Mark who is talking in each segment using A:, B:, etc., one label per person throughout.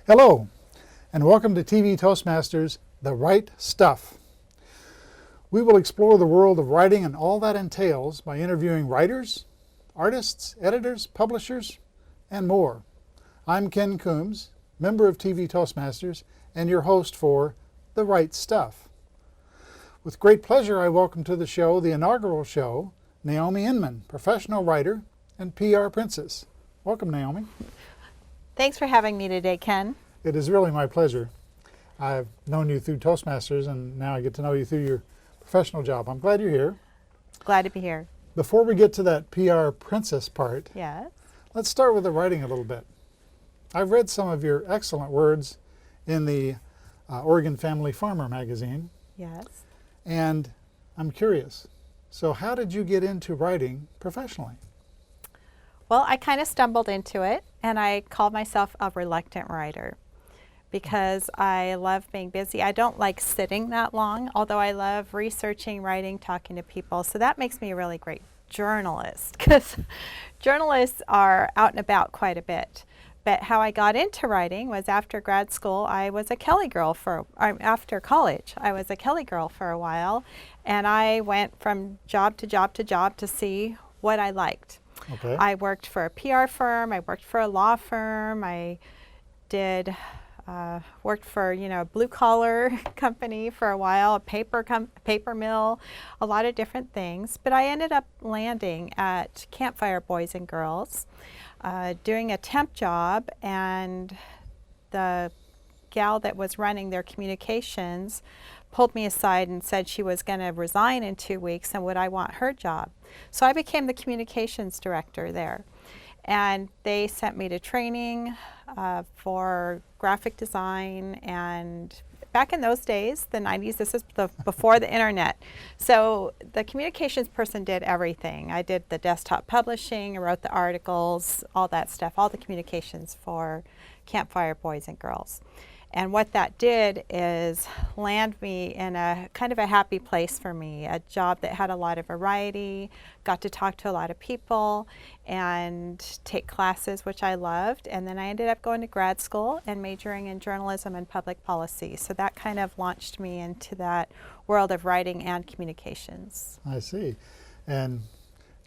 A: Hello, and welcome to TV Toastmasters, The Right Stuff. We will explore the world of writing and all that entails by interviewing writers, artists, editors, publishers, and more. I'm Ken Coomes, member of TV Toastmasters, and your host for The Right Stuff. With great pleasure, I welcome to the show, the inaugural show, Naomi Inman, professional writer and PR princess. Welcome, Naomi.
B: Thanks for having me today, Ken.
A: It is really my pleasure. I've known you through Toastmasters, and now I get to know you through your professional job. I'm glad you're here.
B: Glad to be here.
A: Before we get to that PR princess part,
B: Yes.
A: let's start with the writing a little bit. I've read some of your excellent words in the Oregon Family Farmer magazine,
B: Yes.
A: and I'm curious. So how did you get into writing professionally?
B: Well, I kind of stumbled into it, and I called myself a reluctant writer because I love being busy. I don't like sitting that long, although I love researching, writing, talking to people. So that makes me a really great journalist because journalists are out and about quite a bit. But how I got into writing was after grad school. I was a Kelly girl after college. I was a Kelly girl for a while, and I went from job to job to job to see what I liked.
A: Okay.
B: I worked for a PR firm. I worked for a law firm. I did worked for a blue collar company for a while, a paper mill, a lot of different things. But I ended up landing at Campfire Boys and Girls, doing a temp job, and the gal that was running their communications pulled me aside and said she was going to resign in 2 weeks and would I want her job. So I became the communications director there. And they sent me to training for graphic design, and back in those days, the 90s, this is before the internet. So the communications person did everything. I did the desktop publishing, I wrote the articles, all that stuff, all the communications for Campfire Boys and Girls. And what that did is land me in a kind of a happy place for me, a job that had a lot of variety, got to talk to a lot of people and take classes, which I loved. And then I ended up going to grad school and majoring in journalism and public policy. So that kind of launched me into that world of writing and communications.
A: I see. And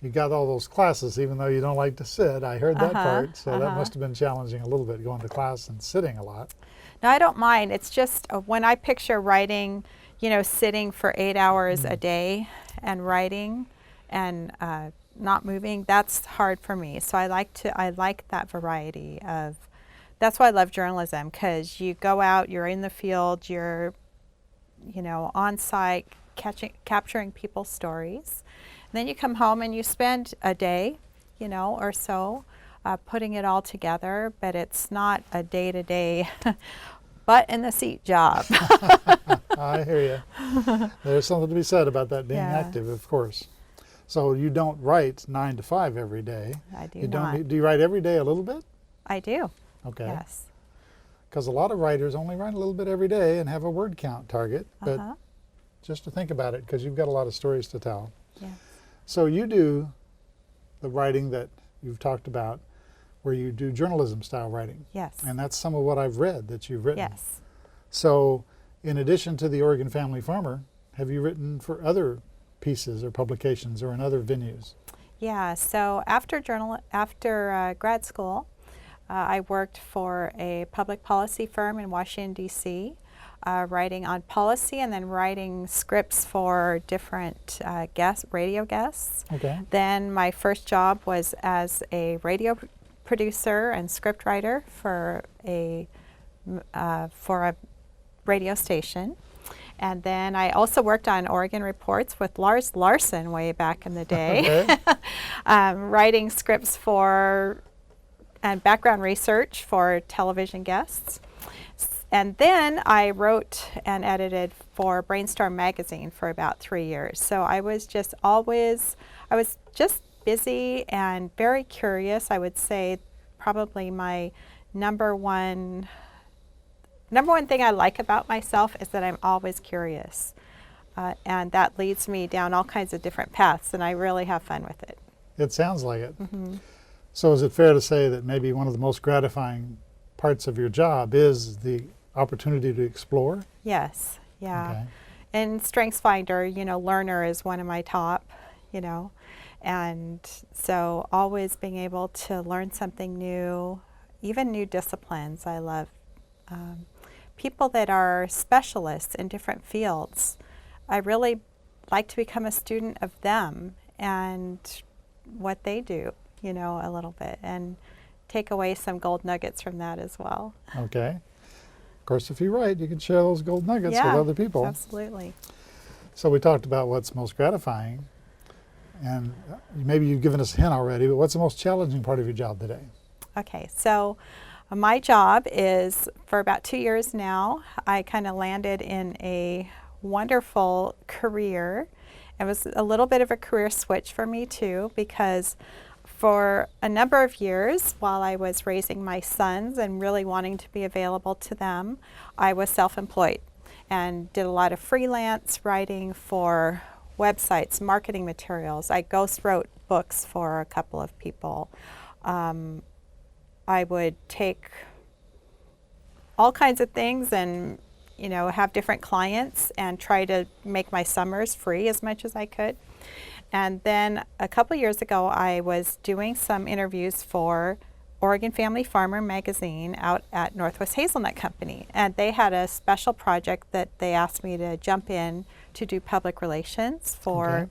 A: you got all those classes, even though you don't like to sit. I heard that part, so that must have been challenging a little bit, going to class and sitting a lot.
B: No, I don't mind. It's just when I picture writing, sitting for 8 hours a day and writing and not moving, that's hard for me. So I like that variety of, that's why I love journalism, because you go out, you're in the field, you're, on site, capturing people's stories. And then you come home and you spend a day, or so, putting it all together, but it's not a day-to-day butt in the seat job.
A: I hear you. There's something to be said about that being active, of course. So you don't write 9 to 5 every day.
B: I do not.
A: Do you write every day a little bit?
B: I do.
A: Okay.
B: Yes.
A: Because a lot of writers only write a little bit every day and have a word count target, but just to think about it, because you've got a lot of stories to tell.
B: Yeah.
A: So you do the writing that you've talked about, where you do journalism style writing.
B: Yes.
A: And that's some of what I've read that you've written.
B: Yes.
A: So in addition to the Oregon Family Farmer, have you written for other pieces or publications or in other venues?
B: Yeah, so after grad school, I worked for a public policy firm in Washington, D.C., writing on policy and then writing scripts for different radio guests.
A: Okay. Then
B: my first job was as a radio producer and script writer for a radio station. And then I also worked on Oregon Reports with Lars Larson way back in the day, writing scripts and background research for television guests. And then I wrote and edited for Brainstorm magazine for about 3 years. So I was just busy and very curious. I would say probably my number one thing I like about myself is that I'm always curious. And that leads me down all kinds of different paths, and I really have fun with it.
A: It sounds like it. Mm-hmm. So is it fair to say that maybe one of the most gratifying parts of your job is the opportunity to explore?
B: Yes, yeah.
A: Okay.
B: And StrengthsFinder, you know, learner is one of my top, you know, and so always being able to learn something new, even new disciplines. I love people that are specialists in different fields. I really like to become a student of them and what they do, you know, a little bit, and take away some gold nuggets from that as well.
A: Okay. Of course, if you write, you can share those gold nuggets with
B: Yeah,
A: other people.
B: absolutely.
A: So we talked about what's most gratifying, and maybe you've given us a hint already, but what's the most challenging part of your job today?
B: Okay, so my job is, for about 2 years now, I kind of landed in a wonderful career. It was a little bit of a career switch for me too, because for a number of years while I was raising my sons and really wanting to be available to them, I was self-employed and did a lot of freelance writing for websites, marketing materials. I ghost wrote books for a couple of people. I would take all kinds of things and, you know, have different clients and try to make my summers free as much as I could. And then a couple years ago, I was doing some interviews for Oregon Family Farmer magazine out at Northwest Hazelnut Company. And they had a special project that they asked me to jump in to do public relations for.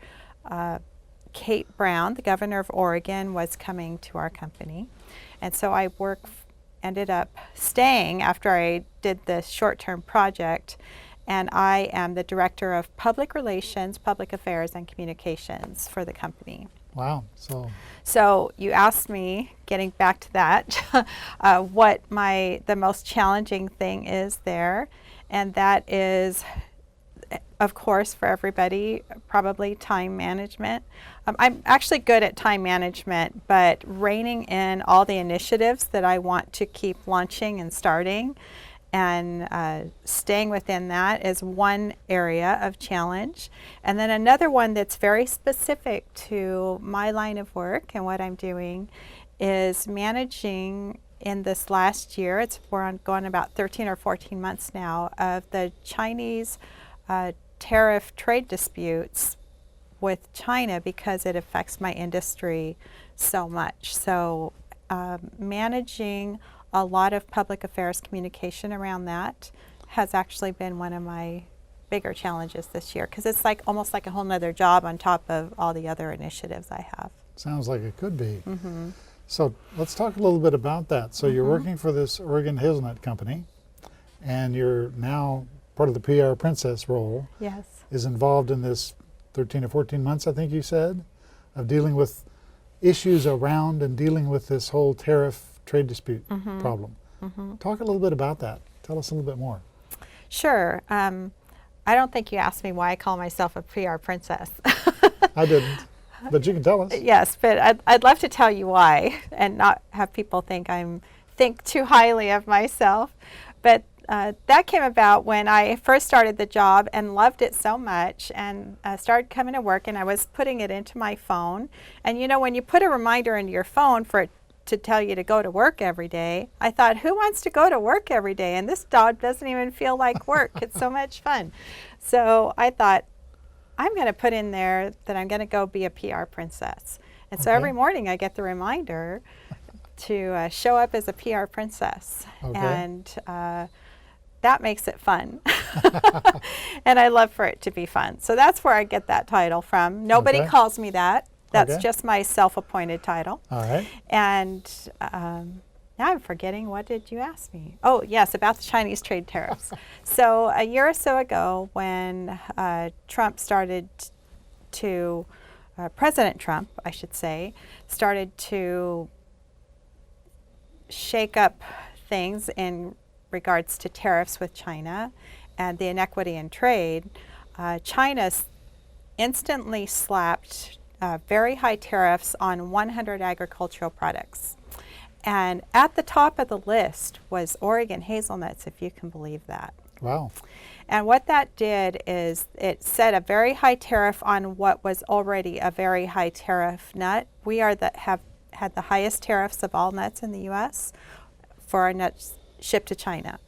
B: Kate Brown, the governor of Oregon, was coming to our company. And so I ended up staying after I did this short-term project, and I am the director of public relations, public affairs, and communications for the company.
A: Wow.
B: So you asked me, getting back to that, what the most challenging thing is there, and that is, of course, for everybody, probably time management. I'm actually good at time management, but reining in all the initiatives that I want to keep launching and starting and staying within that is one area of challenge. And then another one that's very specific to my line of work and what I'm doing is managing in this last year, we're going about 13 or 14 months now, of the Chinese tariff trade disputes with China because it affects my industry so much. So managing a lot of public affairs communication around that has actually been one of my bigger challenges this year, because it's like almost like a whole nother job on top of all the other initiatives I have.
A: Sounds like it could be.
B: Mm-hmm.
A: So let's talk a little bit about that. So you're working for this Oregon Hazelnut Company, and you're now part of the PR Princess role.
B: Yes.
A: Is involved in this 13 or 14 months, I think you said, of dealing with issues around and dealing with this whole tariff trade dispute problem. Talk a little bit about that. Tell us a little bit more.
B: Sure. I don't think you asked me why I call myself a PR princess.
A: I didn't, but you can tell us.
B: Yes, but I'd love to tell you why and not have people think think too highly of myself. But that came about when I first started the job and loved it so much, and started coming to work, and I was putting it into my phone. And you know, when you put a reminder into your phone for it to tell you to go to work every day, I thought, who wants to go to work every day? And this job doesn't even feel like work. It's so much fun. So I thought, I'm going to put in there that I'm going to go be a PR princess. And so every morning I get the reminder to show up as a PR princess. And that makes it fun. And I love for it to be fun. So that's where I get that title from. Nobody calls me that. That's just my self-appointed title.
A: All right.
B: And now I'm forgetting, what did you ask me? Oh, yes, about the Chinese trade tariffs. So a year or so ago, when Trump started to, President Trump, I should say, started to shake up things in regards to tariffs with China and the inequity in trade, China instantly slapped very high tariffs on 100 agricultural products. And at the top of the list was Oregon hazelnuts, if you can believe that.
A: Wow.
B: And what that did is it set a very high tariff on what was already a very high tariff nut. We have had the highest tariffs of all nuts in the U.S. for our nuts ship to China.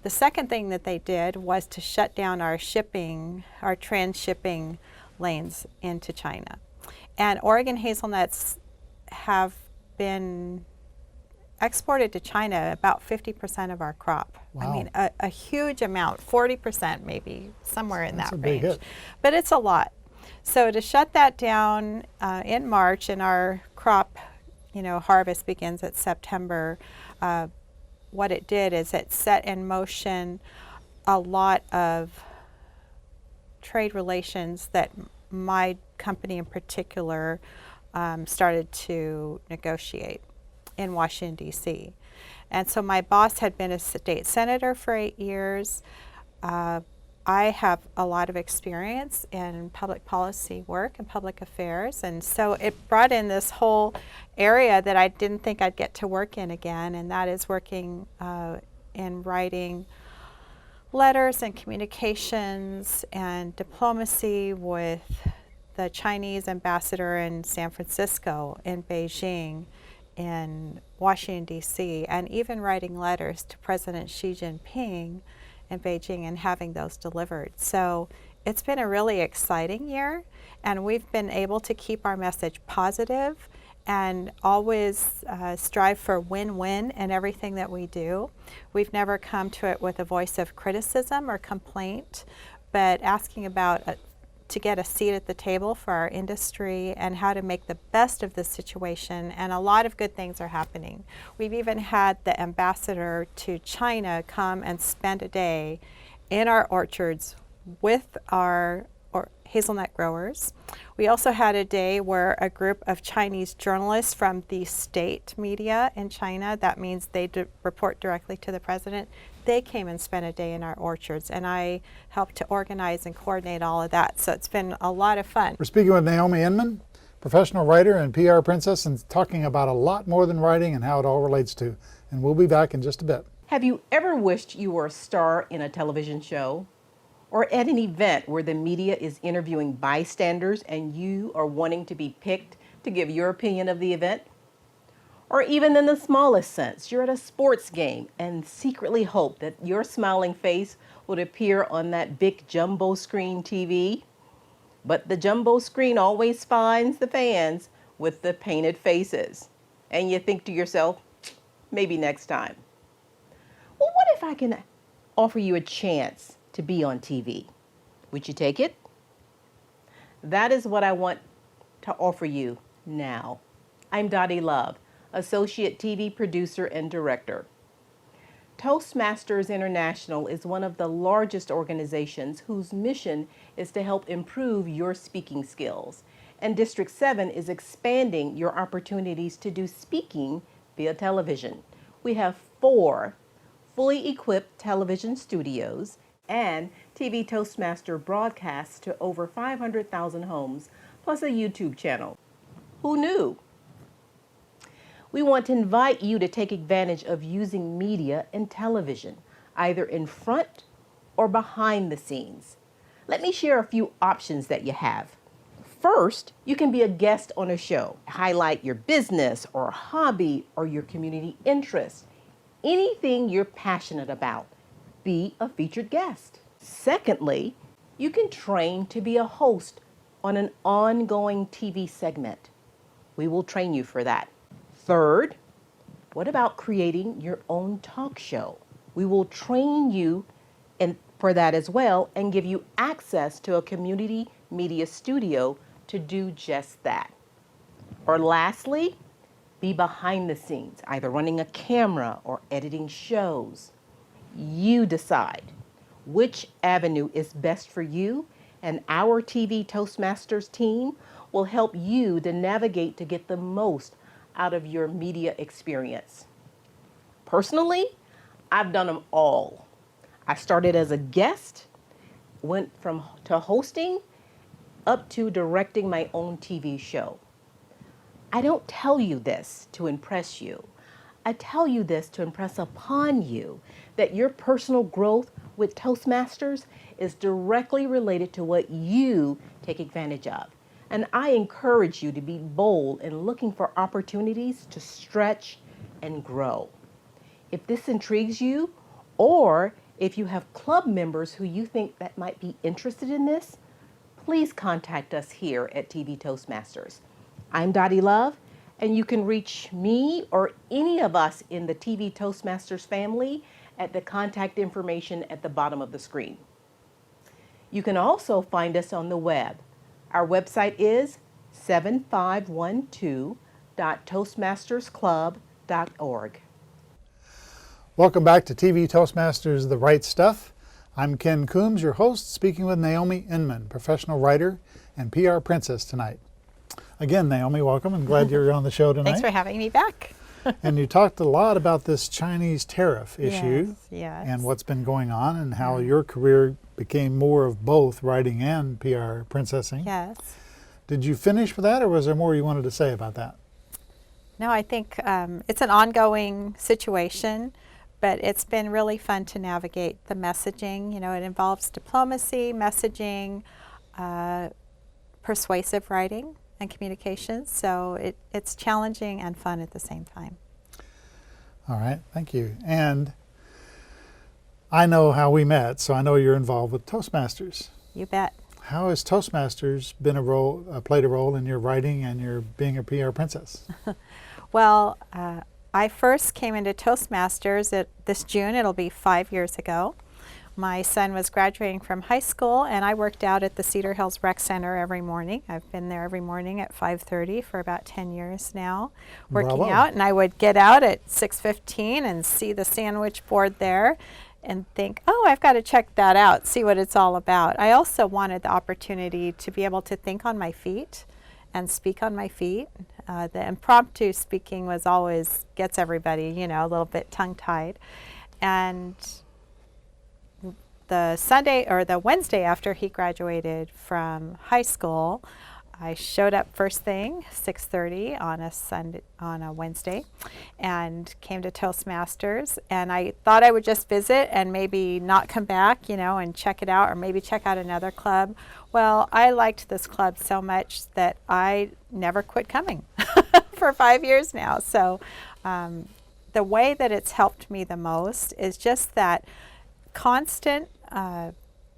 B: The second thing that they did was to shut down our trans-shipping lanes into China. And Oregon hazelnuts have been exported to China about 50% of our crop.
A: Wow.
B: I mean, a huge amount, 40% maybe, somewhere in
A: That's
B: that
A: a big
B: range.
A: hit.
B: But it's a lot. So to shut that down in March, and our crop, harvest begins at September, what it did is it set in motion a lot of trade relations that my company in particular started to negotiate in Washington, D.C. And so my boss had been a state senator for 8 years. I have a lot of experience in public policy work and public affairs, and so it brought in this whole area that I didn't think I'd get to work in again, and that is working in writing letters and communications and diplomacy with the Chinese ambassador in San Francisco, in Beijing, in Washington, D.C., and even writing letters to President Xi Jinping in Beijing and having those delivered. So it's been a really exciting year, and we've been able to keep our message positive and always strive for win-win in everything that we do. We've never come to it with a voice of criticism or complaint, but asking about to get a seat at the table for our industry and how to make the best of the situation, and a lot of good things are happening. We've even had the ambassador to China come and spend a day in our orchards with our hazelnut growers. We also had a day where a group of Chinese journalists from the state media in China, that means they report directly to the president, they came and spent a day in our orchards, and I helped to organize and coordinate all of that. So it's been a lot of fun.
A: We're speaking with Naomi Inman, professional writer and PR princess, and talking about a lot more than writing and how it all relates to. And we'll be back in just a bit.
C: Have you ever wished you were a star in a television show? Or at an event where the media is interviewing bystanders and you are wanting to be picked to give your opinion of the event? Or even in the smallest sense, you're at a sports game and secretly hope that your smiling face would appear on that big jumbo screen TV? But the jumbo screen always finds the fans with the painted faces. And you think to yourself, maybe next time. Well, what if I can offer you a chance to be on TV? Would you take it? That is what I want to offer you now. I'm Dottie Love, Associate TV Producer and Director. Toastmasters International is one of the largest organizations whose mission is to help improve your speaking skills. And District 7 is expanding your opportunities to do speaking via television. We have 4 fully equipped television studios and TV Toastmaster broadcasts to over 500,000 homes, plus a YouTube channel. Who knew? We want to invite you to take advantage of using media and television, either in front or behind the scenes. Let me share a few options that you have. First, you can be a guest on a show. Highlight your business or hobby or your community interest. Anything you're passionate about. Be a featured guest. Secondly, you can train to be a host on an ongoing TV segment. We will train you for that. Third, what about creating your own talk show? We will train you for that as well and give you access to a community media studio to do just that. Or lastly, be behind the scenes, either running a camera or editing shows. You decide which avenue is best for you, and our TV Toastmasters team will help you to navigate to get the most out of your media experience. Personally, I've done them all. I started as a guest, went to hosting, up to directing my own TV show. I don't tell you this to impress you. I tell you this to impress upon you that your personal growth with Toastmasters is directly related to what you take advantage of. And I encourage you to be bold in looking for opportunities to stretch and grow. If this intrigues you, or if you have club members who you think that might be interested in this, please contact us here at TV Toastmasters. I'm Dottie Love, and you can reach me or any of us in the TV Toastmasters family at the contact information at the bottom of the screen. You can also find us on the web. Our website is 7512.toastmastersclub.org.
A: Welcome back to TV Toastmasters, The Right Stuff. I'm Ken Coomes, your host, speaking with Naomi Inman, professional writer and PR princess tonight. Again, Naomi, welcome. I'm glad you're on the show tonight.
B: Thanks for having me back.
A: And you talked a lot about this Chinese tariff issue
B: Yes.
A: and what's been going on and how your career became more of both writing and PR princessing.
B: Yes.
A: Did you finish with that, or was there more you wanted to say about that?
B: No, I think it's an ongoing situation, but it's been really fun to navigate the messaging. You know, it involves diplomacy, messaging, persuasive writing, and communications. So it's challenging and fun at the same time.
A: All right, thank you. And I know how we met, so I know you're involved with Toastmasters.
B: You bet.
A: How has Toastmasters been played a role in your writing and your being a PR princess?
B: Well, I first came into Toastmasters this June. It'll be 5 years ago. My son was graduating from high school, and I worked out at the Cedar Hills Rec Center every morning. I've been there every morning at 5:30 for about 10 years now, working
A: Bravo.
B: out. And I would get out at 6:15 and see the sandwich board there and think, oh, I've got to check that out, see what it's all about. I also wanted the opportunity to be able to think on my feet and speak on my feet. The impromptu speaking was always gets everybody, you know, a little bit tongue-tied. And the Wednesday after he graduated from high school, I showed up first thing, 6:30 on a Wednesday, and came to Toastmasters. And I thought I would just visit and maybe not come back, you know, and check it out, or maybe check out another club. Well, I liked this club so much that I never quit coming for 5 years now. So the way that it's helped me the most is just that constant,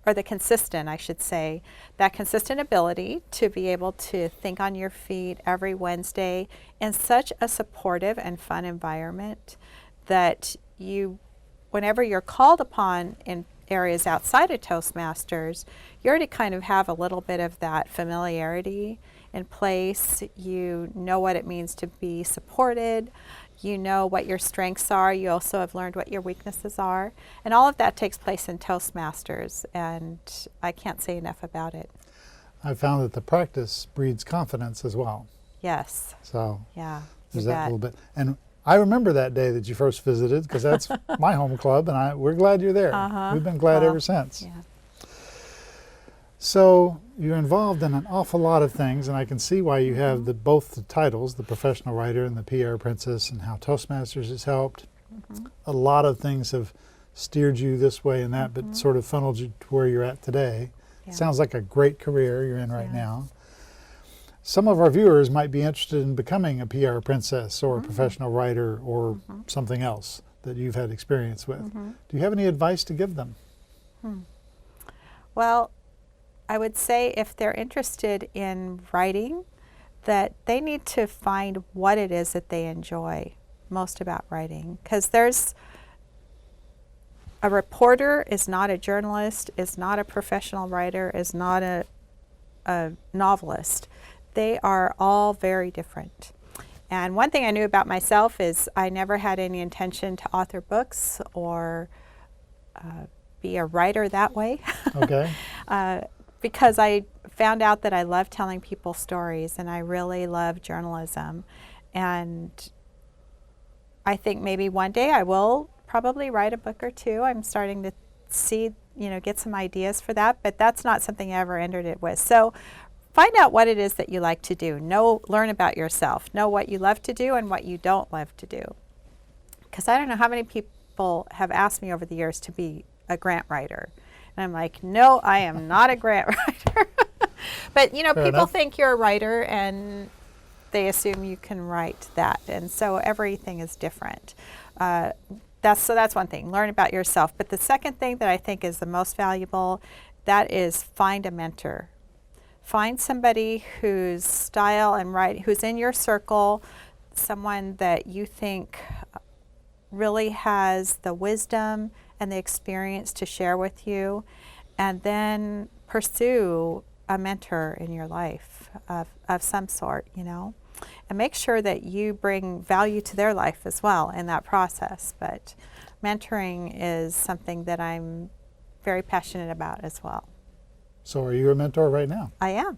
B: or the consistent, I should say, that consistent ability to be able to think on your feet every Wednesday in such a supportive and fun environment that whenever you're called upon in areas outside of Toastmasters, you already kind of have a little bit of that familiarity in place. You know what it means to be supported. You know what your strengths are. You also have learned what your weaknesses are. And all of that takes place in Toastmasters, and I can't say enough about it.
A: I found that the practice breeds confidence as well.
B: Yes.
A: So
B: Yeah.
A: there's
B: you
A: that
B: bet.
A: little bit. And I remember that day that you first visited, because that's my home club, and we're glad you're there.
B: Uh-huh.
A: We've been glad
B: Well,
A: ever since.
B: Yeah.
A: So you're involved in an awful lot of things, and I can see why you have both the titles, the professional writer and the PR princess, and how Toastmasters has helped. A lot of things have steered you this way and that, but sort of funneled you to where you're at today.
B: Yeah.
A: Sounds like a great career you're in right
B: Yeah.
A: now. Some of our viewers might be interested in becoming a PR princess or a professional writer or something else that you've had experience with. Do you have any advice to give them?
B: Well, I would say if they're interested in writing, that they need to find what it is that they enjoy most about writing. Because a reporter is not a journalist, is not a professional writer, is not a novelist. They are all very different. And one thing I knew about myself is I never had any intention to author books or be a writer that way.
A: Okay.
B: Because I found out that I love telling people stories, and I really love journalism. And I think maybe one day I will probably write a book or two. I'm starting to see, get some ideas for that, but that's not something I ever entered it with. So find out what it is that you like to do. Learn about yourself. Know what you love to do and what you don't love to do. Because I don't know how many people have asked me over the years to be a grant writer. And I'm like, no, I am not a grant writer. But, people
A: enough.
B: think you're a writer and they assume you can write that. And so everything is different. that's one thing, learn about yourself. But the second thing that I think is the most valuable, that is find a mentor. Find somebody whose style and writing, who's in your circle, someone that you think really has the wisdom and the experience to share with you, and then pursue a mentor in your life of some sort, you know. And make sure that you bring value to their life as well in that process. But mentoring is something that I'm very passionate about as well.
A: So are you a mentor right now?
B: I am.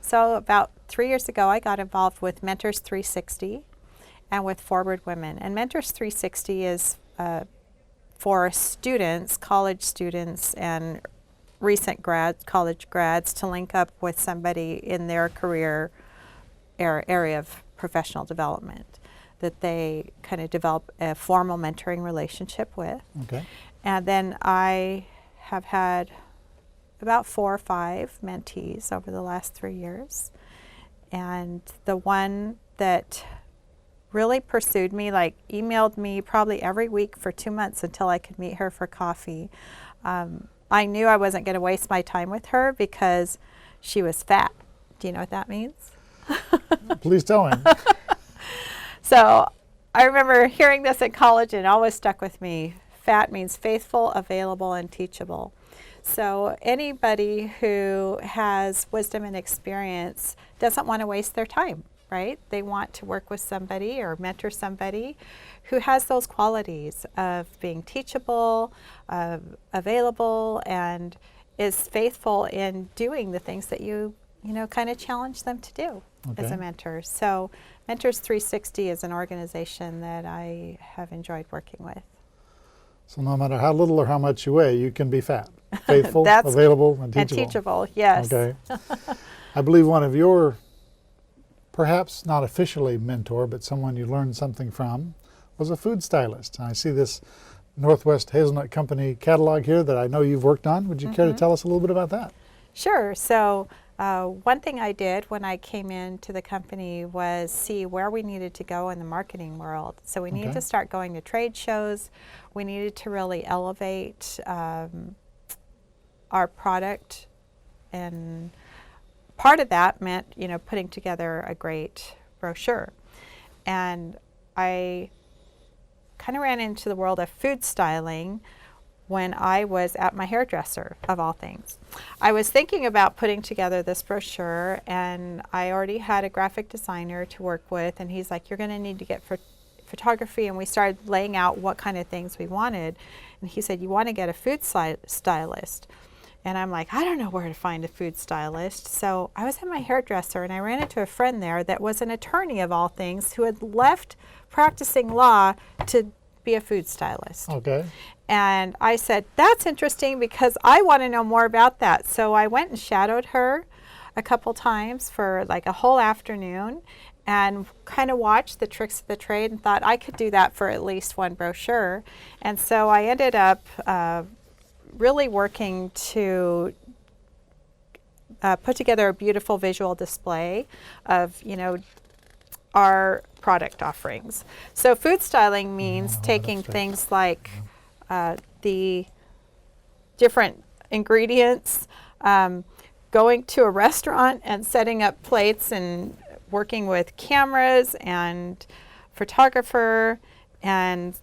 B: So about 3 years ago, I got involved with Mentors 360 and with Forward Women. And Mentors 360 is for students, college students, and recent college grads to link up with somebody in their career area of professional development that they kind of develop a formal mentoring relationship with.
A: Okay.
B: And then I have had about 4 or 5 mentees over the last 3 years. And the one that really pursued me, like emailed me probably every week for 2 months until I could meet her for coffee. I knew I wasn't going to waste my time with her because she was fat. Do you know what that means?
A: Please tell me.
B: So I remember hearing this in college and it always stuck with me. FAT means faithful, available, and teachable. So anybody who has wisdom and experience doesn't want to waste their time, right? They want to work with somebody or mentor somebody who has those qualities of being teachable, available, and is faithful in doing the things that you kind of challenge them to do as a mentor. So Mentors 360 is an organization that I have enjoyed working with.
A: So no matter how little or how much you weigh, you can be fat, faithful, available, and teachable.
B: And teachable, yes.
A: Okay. I believe one of your, perhaps not officially mentor, but someone you learned something from, was a food stylist. And I see this Northwest Hazelnut Company catalog here that I know you've worked on. Would you care to tell us a little bit about that?
B: Sure. So one thing I did when I came into the company was see where we needed to go in the marketing world. So we needed to start going to trade shows. We needed to really elevate our product, and part of that meant, putting together a great brochure. And I kind of ran into the world of food styling when I was at my hairdresser, of all things. I was thinking about putting together this brochure, and I already had a graphic designer to work with, and he's like, you're going to need to get photography, and we started laying out what kind of things we wanted. And he said, you want to get a food stylist. And I'm like, I don't know where to find a food stylist. So I was at my hairdresser, and I ran into a friend there that was an attorney, of all things, who had left practicing law to be a food stylist.
A: Okay.
B: And I said, that's interesting because I want to know more about that. So I went and shadowed her a couple times for like a whole afternoon and kind of watched the tricks of the trade and thought I could do that for at least one brochure. And so I ended up really working to put together a beautiful visual display of, our product offerings. So food styling means taking things like the different ingredients, going to a restaurant and setting up plates and working with cameras and photographer and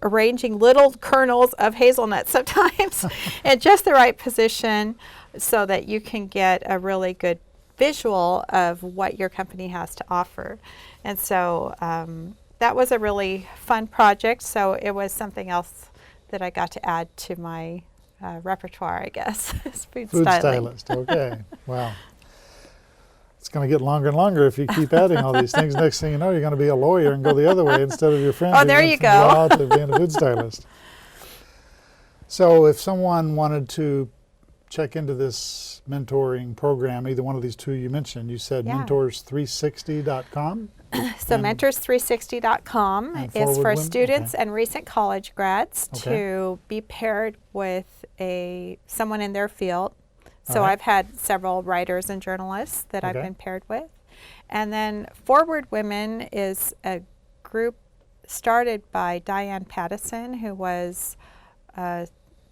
B: arranging little kernels of hazelnuts sometimes in just the right position so that you can get a really good visual of what your company has to offer. And so that was a really fun project. So it was something else that I got to add to my repertoire, I guess. Food
A: stylist. Okay. Wow. It's going to get longer and longer if you keep adding all these things. Next thing you know, you're going to be a lawyer and go the other way instead of your friend.
B: Oh, there you go.
A: Law to being a food stylist. So if someone wanted to check into this mentoring program, either one of these two you mentioned, you said mentors360.com?
B: So mentors360.com is for students and recent college grads to be paired with someone in their field. So I've had several writers and journalists that I've been paired with. And then Forward Women is a group started by Diane Pattison, who was a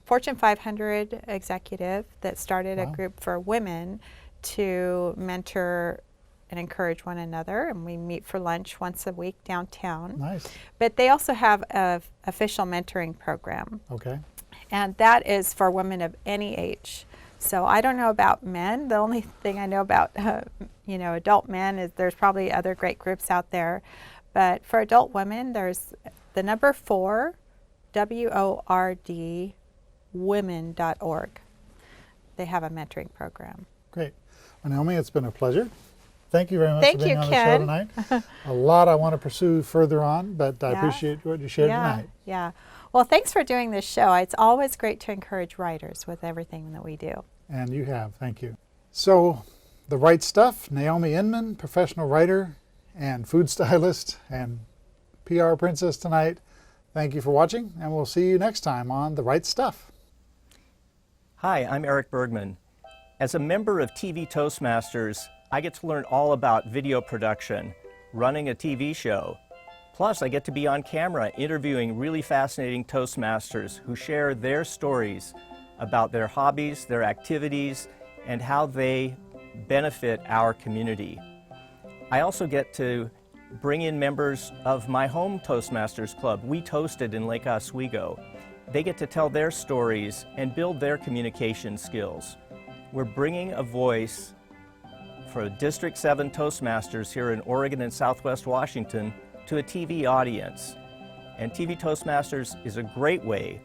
B: Fortune 500 executive that started a
A: Wow.
B: group for women to mentor and encourage one another, and we meet for lunch once a week downtown.
A: Nice.
B: But they also have an official mentoring program,
A: Okay.
B: and that is for women of any age. So I don't know about men. The only thing I know about adult men is there's probably other great groups out there. But for adult women, there's the number 4, WORD, women.org. They have a mentoring program.
A: Great. Well, Naomi, it's been a pleasure. Thank you very much
B: Thank
A: for being
B: you,
A: on
B: Ken.
A: the show tonight. A lot I want to pursue further on, but I
B: Yeah.
A: appreciate what you shared tonight.
B: Yeah. Well, thanks for doing this show. It's always great to encourage writers with everything that we do.
A: And you have. Thank you. So, The Right Stuff, Naomi Inman, professional writer and food stylist and PR princess tonight. Thank you for watching, and we'll see you next time on The Right Stuff.
D: Hi, I'm Eric Bergman. As a member of TV Toastmasters, I get to learn all about video production, running a TV show. Plus, I get to be on camera interviewing really fascinating Toastmasters who share their stories about their hobbies, their activities, and how they benefit our community. I also get to bring in members of my home Toastmasters Club. We toasted in Lake Oswego. They get to tell their stories and build their communication skills. We're bringing a voice for District 7 Toastmasters here in Oregon and Southwest Washington to a TV audience. And TV Toastmasters is a great way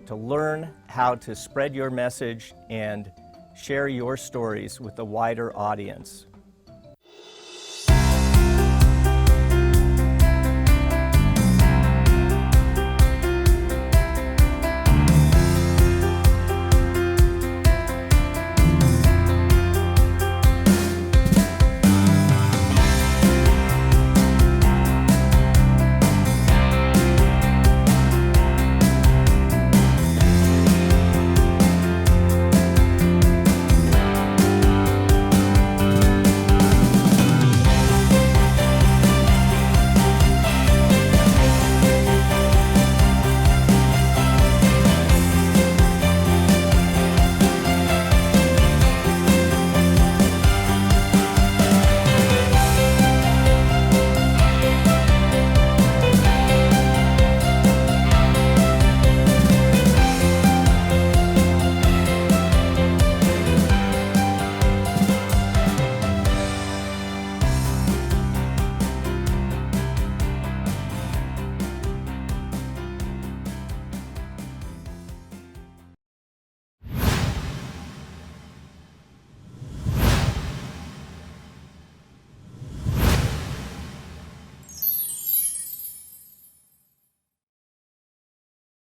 D: to learn how to spread your message and share your stories with a wider audience.